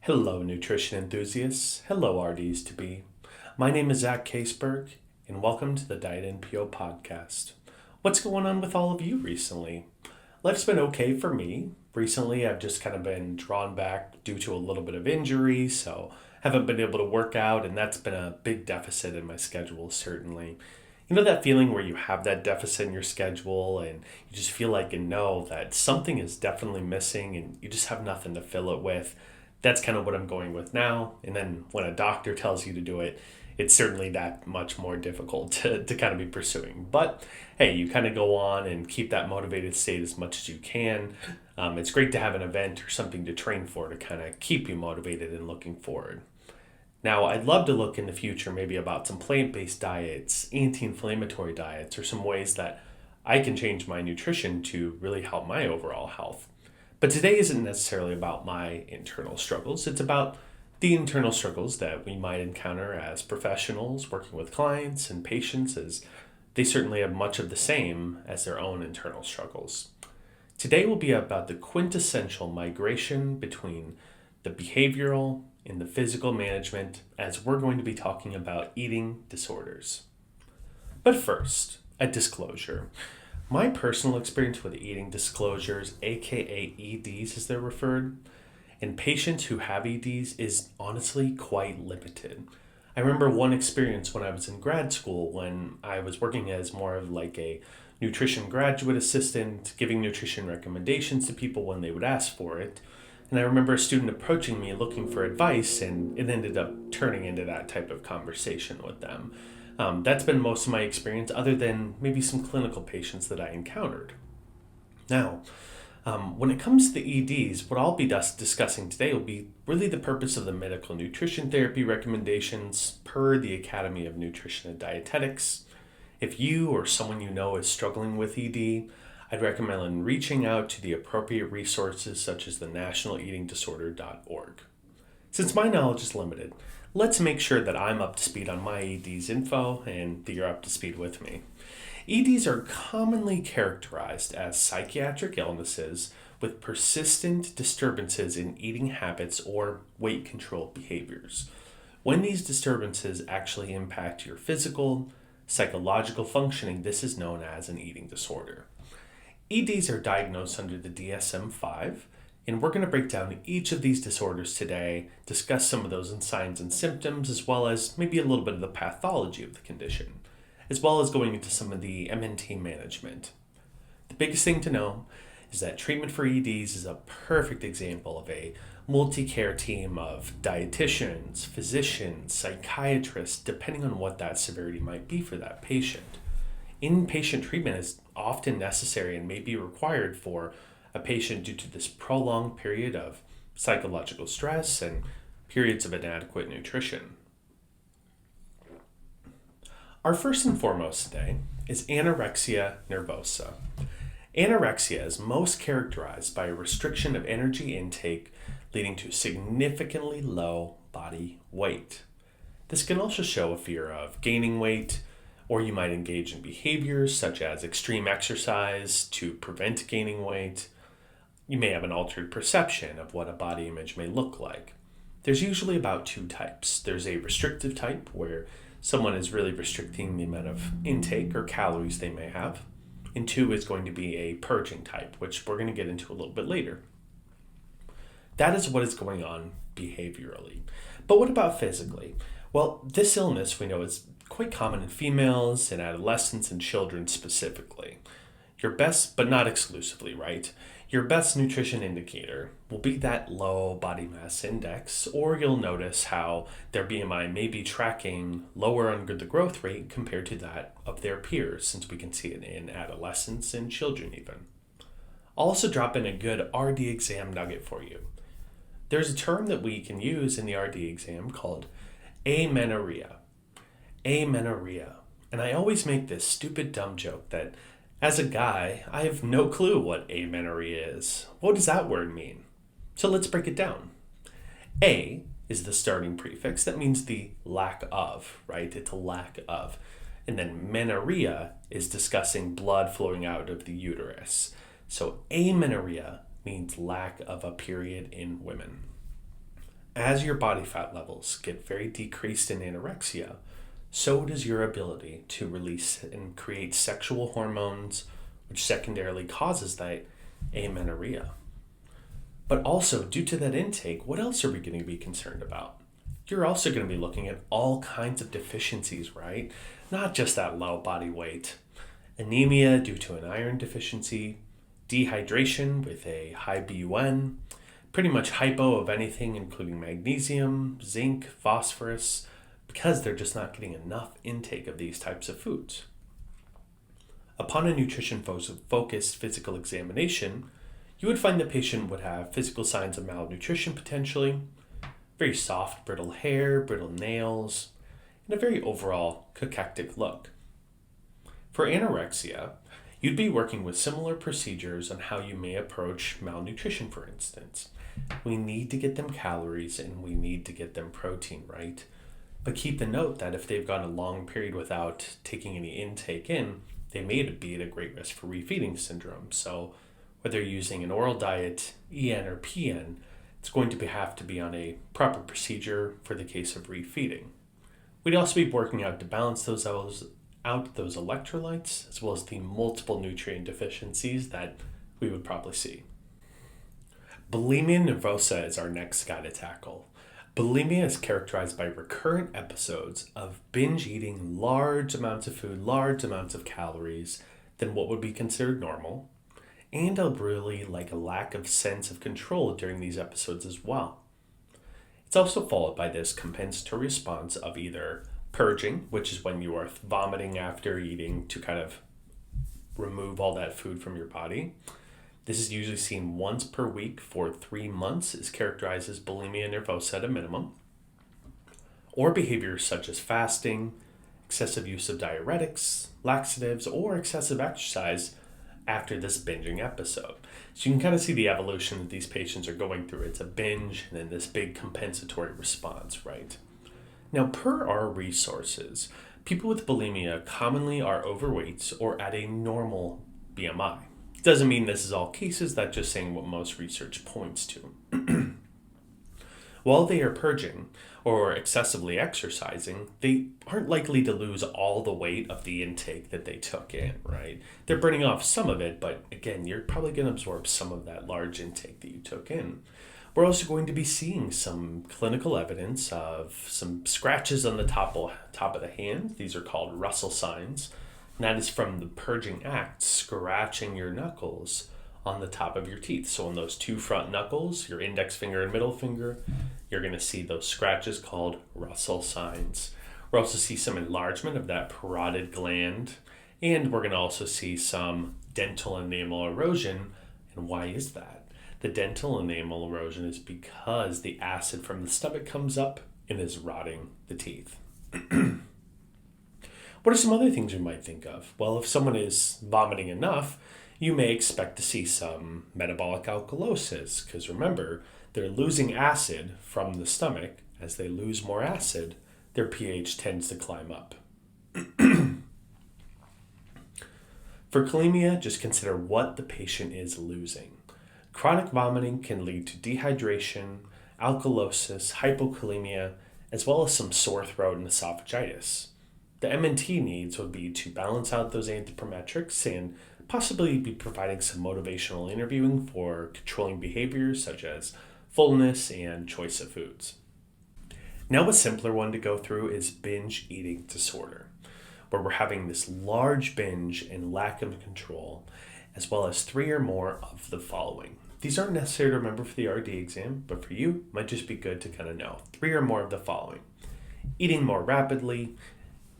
Hello, nutrition enthusiasts. Hello, RDs to be. My name is Zak Kaesberg, and welcome to the Diet NPO podcast. What's going on with all of you recently? Life's been okay for me. Recently, I've just kind of been drawn back due to a little bit of injury, so haven't been able to work out, and that's been a big deficit in my schedule, certainly. You know that feeling where you have that deficit in your schedule and you just feel like and know that something is definitely missing and you just have nothing to fill it with? That's kind of what I'm going with now. And then when a doctor tells you to do it, it's certainly that much more difficult to kind of be pursuing. But hey, you kind of go on and keep that motivated state as much as you can. It's great to have an event or something to train for to kind of keep you motivated and looking forward. Now, I'd love to look in the future maybe about some plant-based diets, anti-inflammatory diets, or some ways that I can change my nutrition to really help my overall health. But today isn't necessarily about my internal struggles. It's about the internal struggles that we might encounter as professionals working with clients and patients, as they certainly have much of the same as their own internal struggles. Today will be about the quintessential migration between the behavioral and the physical management, as we're going to be talking about eating disorders. But first, a disclosure. My personal experience with eating disclosures, aka EDs as they're referred, and patients who have EDs is honestly quite limited. I remember one experience when I was in grad school when I was working as more of like a nutrition graduate assistant, giving nutrition recommendations to people when they would ask for it. And I remember a student approaching me looking for advice, and it ended up turning into that type of conversation with them. That's been most of my experience, other than maybe some clinical patients that I encountered. Now, when it comes to the EDs, what I'll be discussing today will be really the purpose of the medical nutrition therapy recommendations per the Academy of Nutrition and Dietetics. If you or someone you know is struggling with ED, I'd recommend reaching out to the appropriate resources such as the nationaleatingdisorder.org. Since my knowledge is limited, let's make sure that I'm up to speed on my ED's info and that you're up to speed with me. EDs are commonly characterized as psychiatric illnesses with persistent disturbances in eating habits or weight control behaviors. When these disturbances actually impact your physical, psychological functioning, this is known as an eating disorder. EDs are diagnosed under the DSM-5, and we're going to break down each of these disorders today, discuss some of those signs and symptoms, as well as maybe a little bit of the pathology of the condition, as well as going into some of the MNT management. The biggest thing to know is that treatment for EDs is a perfect example of a multi-care team of dietitians, physicians, psychiatrists, depending on what that severity might be for that patient. Inpatient treatment is often necessary and may be required for a patient due to this prolonged period of psychological stress and periods of inadequate nutrition. Our first and foremost today is anorexia nervosa. Anorexia is most characterized by a restriction of energy intake leading to significantly low body weight. This can also show a fear of gaining weight, or you might engage in behaviors such as extreme exercise to prevent gaining weight. You may have an altered perception of what a body image may look like. There's usually about two types. There's a restrictive type where someone is really restricting the amount of intake or calories they may have. And two is going to be a purging type, which we're going to get into a little bit later. That is what is going on behaviorally. But what about physically? Well, this illness we know is quite common in females and adolescents and children specifically. Your best, but not exclusively, right? Your best nutrition indicator will be that low body mass index, or you'll notice how their BMI may be tracking lower under the growth rate compared to that of their peers, since we can see it in adolescents and children even. I'll also drop in a good RD exam nugget for you. There's a term that we can use in the RD exam called Amenorrhea. Amenorrhea. And I always make this stupid dumb joke that as a guy, I have no clue what amenorrhea is. What does that word mean? So let's break it down. A is the starting prefix. That means the lack of, right? It's a lack of. And then menorrhea is discussing blood flowing out of the uterus. So amenorrhea means lack of a period in women. As your body fat levels get very decreased in anorexia, so does your ability to release and create sexual hormones, which secondarily causes that amenorrhea. But also, due to that intake, what else are we going to be concerned about? You're also going to be looking at all kinds of deficiencies, right? Not just that low body weight. Anemia due to an iron deficiency, dehydration with a high BUN, pretty much hypo of anything including magnesium, zinc, phosphorus, because they're just not getting enough intake of these types of foods. Upon a nutrition-focused physical examination, you would find the patient would have physical signs of malnutrition potentially, very soft, brittle hair, brittle nails, and a very overall cachectic look. For anorexia, you'd be working with similar procedures on how you may approach malnutrition, for instance. We need to get them calories and we need to get them protein, right? But keep the note that if they've gone a long period without taking any intake in, they may be at a great risk for refeeding syndrome. So whether you're using an oral diet, EN or PN, it's going to have to be on a proper procedure for the case of refeeding. We'd also be working out to balance those electrolytes, as well as the multiple nutrient deficiencies that we would probably see. Bulimia nervosa is our next guy to tackle. Bulimia is characterized by recurrent episodes of binge eating large amounts of food, large amounts of calories than what would be considered normal, and a lack of sense of control during these episodes as well. It's also followed by this compensatory response of either purging, which is when you are vomiting after eating to kind of remove all that food from your body. This is usually seen once per week for 3 months, is characterized as bulimia nervosa at a minimum. Or behaviors such as fasting, excessive use of diuretics, laxatives, or excessive exercise after this binging episode. So you can kind of see the evolution that these patients are going through. It's a binge and then this big compensatory response, right? Now, per our resources, people with bulimia commonly are overweight or at a normal BMI. Doesn't mean this is all cases, that's just saying what most research points to. While they are purging or excessively exercising, they aren't likely to lose all the weight of the intake that they took in, right? They're burning off some of it, but again, you're probably going to absorb some of that large intake that you took in. We're also going to be seeing some clinical evidence of some scratches on the top of the hand. These are called Russel signs. And that is from the purging act, scratching your knuckles on the top of your teeth. So on those two front knuckles, your index finger and middle finger, you're going to see those scratches called Russel signs. We'll also see some enlargement of that parotid gland, and we're going to also see some dental enamel erosion. And why is that? The dental enamel erosion is because the acid from the stomach comes up and is rotting the teeth. What are some other things you might think of? Well, if someone is vomiting enough, you may expect to see some metabolic alkalosis, because remember, they're losing acid from the stomach. As they lose more acid, their pH tends to climb up. For bulimia, just consider what the patient is losing. Chronic vomiting can lead to dehydration, alkalosis, hypokalemia, as well as some sore throat and esophagitis. The MNT needs would be to balance out those anthropometrics and possibly be providing some motivational interviewing for controlling behaviors such as fullness and choice of foods. Now a simpler one to go through is binge eating disorder, where we're having this large binge and lack of control, as well as 3 or more of the following. These aren't necessary to remember for the RD exam, but for you, might just be good to kind of know. 3 or more of the following. Eating more rapidly,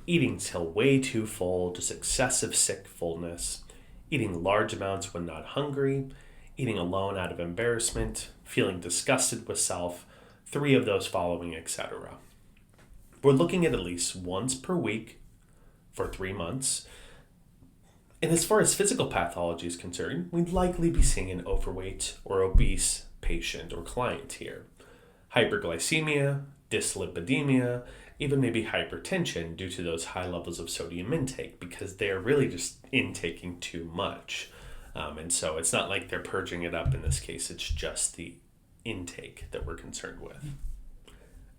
eating till way too full, just excessive sick fullness, eating large amounts when not hungry, eating alone out of embarrassment, feeling disgusted with self, 3 of those following, etc. We're looking at least once per week for 3 months. And as far as physical pathology is concerned, we'd likely be seeing an overweight or obese patient or client here. Hyperglycemia, dyslipidemia, even maybe hypertension due to those high levels of sodium intake, because they're really just intaking too much. And so it's not like they're purging it up in this case, it's just the intake that we're concerned with.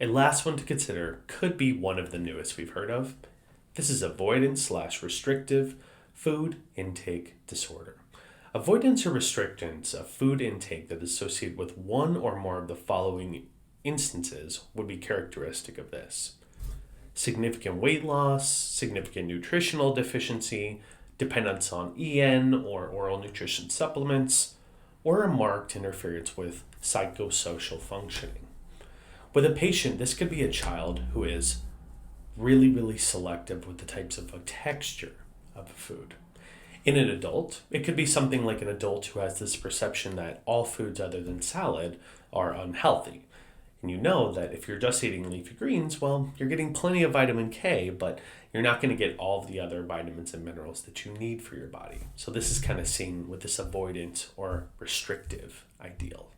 A last one to consider could be one of the newest we've heard of. This is avoidant/restrictive food intake disorder. Avoidance or restrictions of food intake that is associated with one or more of the following instances would be characteristic of this: significant weight loss, significant nutritional deficiency, dependence on EN or oral nutrition supplements, or a marked interference with psychosocial functioning. With a patient, this could be a child who is really selective with the types of texture of a food. In an adult, it could be something like an adult who has this perception that all foods other than salad are unhealthy. And you know that if you're just eating leafy greens, well, you're getting plenty of vitamin K, but you're not going to get all of the other vitamins and minerals that you need for your body. So this is kind of seen with this avoidant or restrictive ideal.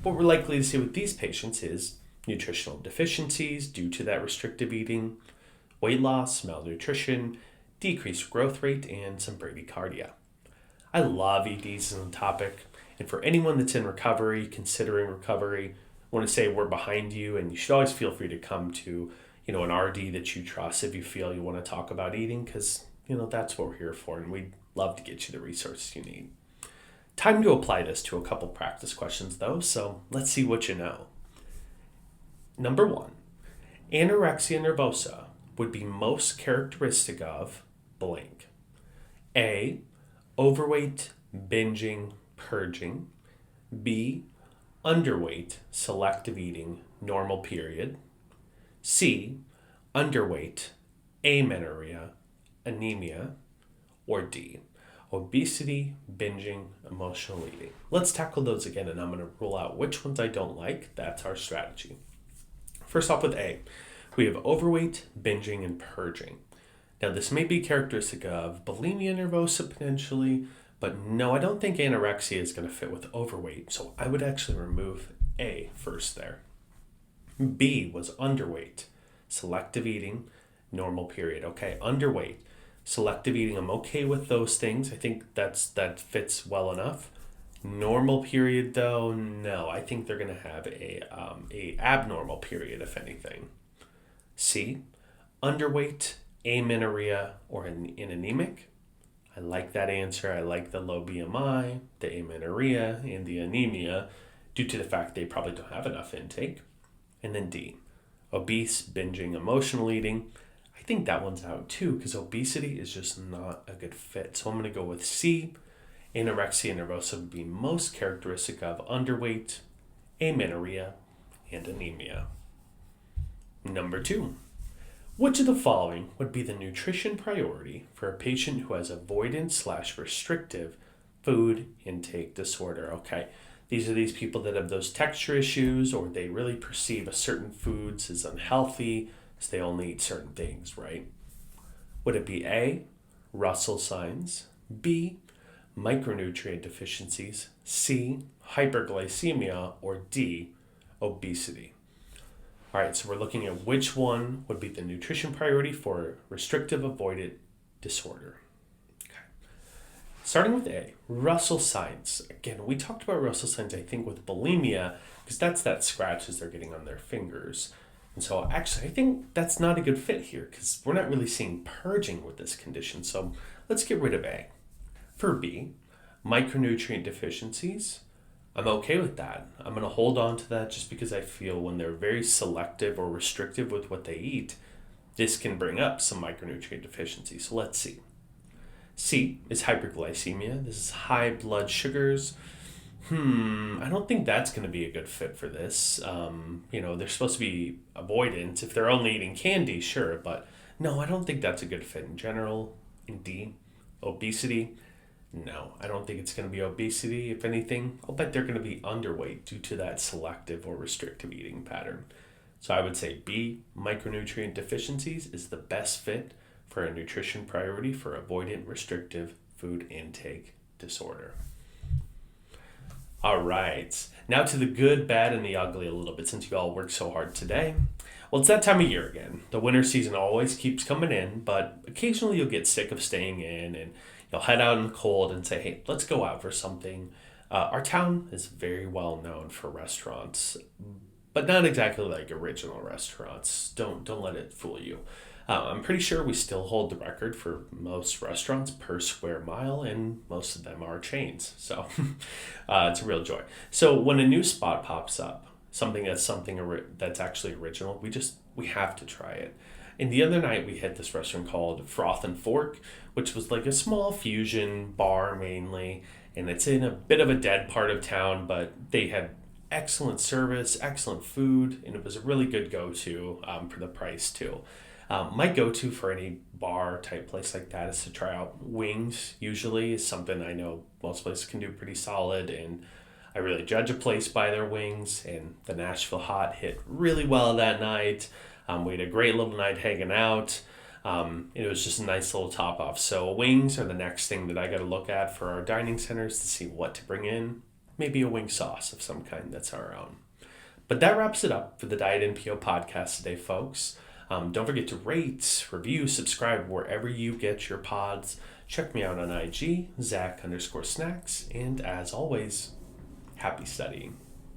What we're likely to see with these patients is nutritional deficiencies due to that restrictive eating, weight loss, malnutrition, decreased growth rate, and some bradycardia. I love EDs as a topic, and for anyone that's in recovery, considering recovery, I want to say we're behind you, and you should always feel free to come to, an RD that you trust if you feel you want to talk about eating, because, that's what we're here for, and we'd love to get you the resources you need. Time to apply this to a couple practice questions, though, so let's see what you know. Number 1, anorexia nervosa would be most characteristic of blank. A, overweight, binging, purging. B, underweight, selective eating, normal period. C, underweight, amenorrhea, anemia. Or D, obesity, binging, emotional eating. Let's tackle those again, and I'm going to rule out which ones I don't like. That's our strategy. First off with A, we have overweight, binging, and purging. Now this may be characteristic of bulimia nervosa potentially, but no, I don't think anorexia is going to fit with overweight, so I would actually remove A first there. B was underweight, selective eating, normal period. Okay, underweight, selective eating, I'm okay with those things. I think that fits well enough. Normal period though, no, I think they're going to have a abnormal period if anything. C, underweight, amenorrhea, or an anemic. I like that answer. I like the low BMI, the amenorrhea, and the anemia due to the fact they probably don't have enough intake. And then D, obese, binging, emotional eating. I think that one's out too because obesity is just not a good fit. So I'm going to go with C. Anorexia nervosa would be most characteristic of underweight, amenorrhea, and anemia. Number 2. Which of the following would be the nutrition priority for a patient who has avoidant/restrictive food intake disorder? Okay, these are these people that have those texture issues, or they really perceive a certain foods as unhealthy, so they only eat certain things, right? Would it be A, Russel signs, B, micronutrient deficiencies, C, hyperglycemia, or D, obesity? All right, so we're looking at which one would be the nutrition priority for restrictive avoidant disorder. Okay. Starting with A, Russel signs. Again, we talked about Russel signs, I think, with bulimia, because that's that scratches they're getting on their fingers. And so actually, I think that's not a good fit here, because we're not really seeing purging with this condition. So let's get rid of A. For B, micronutrient deficiencies, I'm okay with that. I'm going to hold on to that just because I feel when they're very selective or restrictive with what they eat, this can bring up some micronutrient deficiency. So let's see. C is hyperglycemia. This is high blood sugars. I don't think that's going to be a good fit for this. They're supposed to be avoidant. If they're only eating candy, sure. But no, I don't think that's a good fit in general. In D, obesity. No, I don't think it's going to be obesity. If anything, I'll bet they're going to be underweight due to that selective or restrictive eating pattern. So I would say B, micronutrient deficiencies, is the best fit for a nutrition priority for avoidant restrictive food intake disorder. All right, now to the good, bad, and the ugly a little bit since you all worked so hard today. Well, it's that time of year again. The winter season always keeps coming in, but occasionally you'll get sick of staying in and you'll head out in the cold and say, hey, let's go out for something. Our town is very well known for restaurants, but not exactly like original restaurants. Don't let it fool you. I'm pretty sure we still hold the record for most restaurants per square mile, and most of them are chains. So it's a real joy. So when a new spot pops up, that's actually original, we have to try it. And the other night we hit this restaurant called Froth and Fork, which was like a small fusion bar mainly, and it's in a bit of a dead part of town, but they had excellent service, excellent food, and it was a really good go-to for the price too. My go-to for any bar type place like that is to try out wings. Usually is something I know most places can do pretty solid, and I really judge a place by their wings. And the Nashville Hot hit really well that night. We had a great little night hanging out. It was just a nice little top off. So wings are the next thing that I got to look at for our dining centers to see what to bring in. Maybe a wing sauce of some kind that's our own. But that wraps it up for the Diet NPO podcast today, folks. Don't forget to rate, review, subscribe wherever you get your pods. Check me out on IG, Zak_snacks. And as always, happy studying.